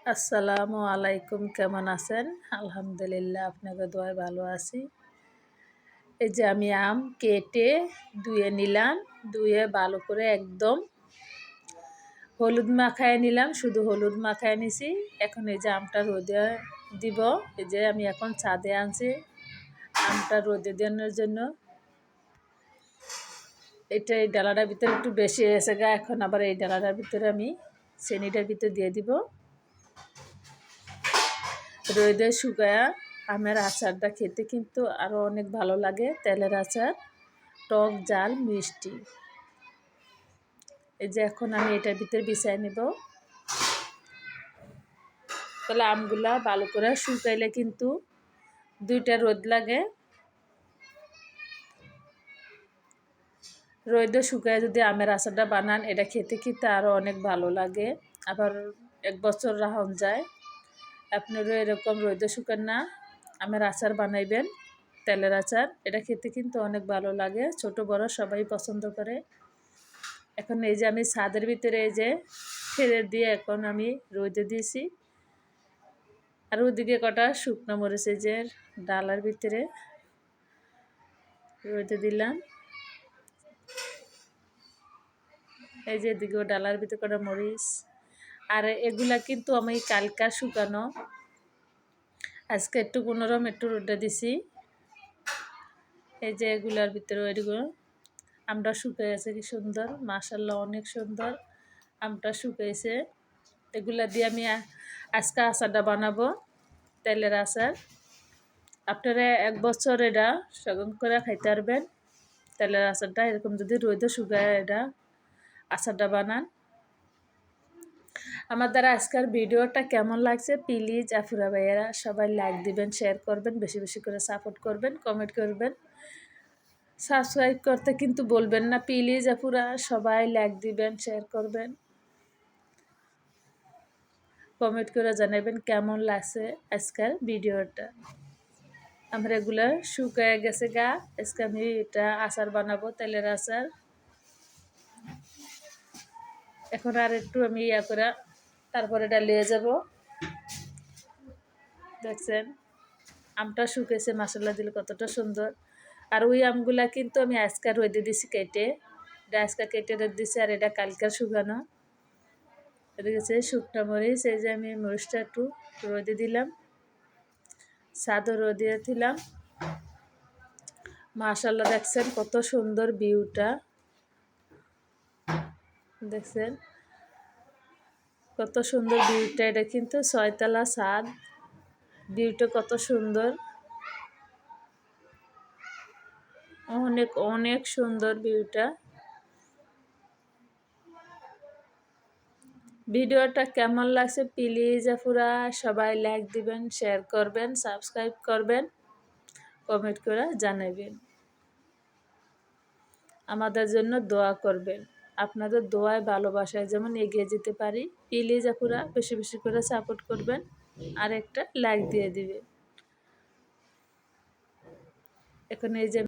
আসসালামু আলাইকুম, কেমন আছেন? আলহামদুলিল্লাহ, আপনাকে দোয়ায় ভালো আছি। এই যে আমি আম কেটে ধুয়ে নিলাম, ধুয়ে ভালো করে একদম হলুদ মাখায় নিলাম, শুধু হলুদ মাখায় নিছি। এখন এই যে আমটা রোদে দিব। এই যে আমি এখন ছাদে আনছি আমটা রোদে দেওয়ার জন্য। এটা এই ডালাটার ভিতরে একটু বেশি হয়েছে গা, এখন আবার এই ডালাটার ভিতরে আমি চিনিটার ভিতরে দিয়ে দিব। রোদে শুকায়া আমের আচারটা খেতে কিন্তু আরও অনেক ভালো লাগে। তেলের আচার, টক ঝাল মিষ্টি। এই যে এখন আমি এটার ভিতরে বিছাই নেব। তাহলে আমগুলা ভালো করে শুকাইলে কিন্তু 2টা রোদ লাগে। রোদে শুকায় যদি আমের আচারটা বানান, এটা খেতে খেতে আরও অনেক ভালো লাগে। আবার 1 বছর রাখা যায়। আপনারও এরকম রোদে শুকান না আমের আচার বানাইবেন, তেলের আচার। এটা খেতে কিন্তু অনেক ভালো লাগে, ছোট বড় সবাই পছন্দ করে। এখন এই যে আমি ছাদের ভিতরে এই যে ফেলে দিয়ে এখন আমি রোদে দিয়েছি। আর ওদিকে কটা শুকনো মরিচ এই যে ডালার ভিতরে রোদে দিলাম। এই যে এদিকেও ডালার ভিতরে কটা মরিচ। আর এগুলা কিন্তু আমি কালকা শুকানো, আজকে একটু কোনোরকম একটু রোদে দিছি। এই যে এগুলার ভিতরে এগুলো আমটা শুকাইছে, কি সুন্দর, মাশাআল্লাহ অনেক সুন্দর আমটা শুকাইছে। এগুলা দিয়ে আমি আজকে আচারটা বানাবো, তেলের আচার। আপনারা 1 বছর এটা সংরক্ষণ করে খাইতে পারবেন, তেলের আচারটা। এরকম যদি রোদে শুকায় এটা আচারটা বানান। আমার দ্বারা আজকের ভিডিওটা কেমন লাগছে প্লিজ আপুরা ভাইয়েরা সবাই লাইক দিবেন, শেয়ার করবেন, বেশি বেশি করে সাপোর্ট করবেন, কমেন্ট করবেন, সাবস্ক্রাইব করতে কিন্তু বলবেন না প্লিজ আপুরা। সবাই লাইক দিবেন, শেয়ার করবেন, কমেন্ট করে জানাবেন কেমন লাগছে আজকের ভিডিওটা। আমরা এগুলো শুকায় গেছে গা, আজকে আমি এটা আচার বানাবো, তেলের আচার। এখন আর একটু আমি করে তারপরে এটা নিয়ে যাব। দেখছেন আমটা শুকেছে, মশলা দিলে কতটা সুন্দর। আর ওই আমগুলা কিন্তু আমি আজকে রোদে দিছি কেটে, এটা আজকে কেটে রোদ দিছি। আর এটা কালকার শুকানো। এটা গেছে শুকনো মরিচ। এই যে আমি মরিচটা একটু রোদে দিলাম, ছাদও রোদে দিলাম। মাশাআল্লাহ দেখছেন কত সুন্দর ভিউটা, দেখছেন কত সুন্দর ভিউটা। এটা কিন্তু 6তলা ছাদ, ভিউটা কত সুন্দর, অনেক অনেক সুন্দর ভিউটা। ভিডিওটা কেমন লাগছে প্লিজ আপুরা সবাই লাইক দিবেন, শেয়ার করবেন, সাবস্ক্রাইব করবেন, কমেন্ট করে জানাবেন, আমাদের জন্য দোয়া করবেন। আপনাদের দোয়ায় ভালোবাসায় যেমন এগিয়ে যেতে পারি। প্লিজ আপুরা বেশি বেশি করে সাপোর্ট করবেন, আর একটা লাইক দিয়ে দিবেন। এখন এই যে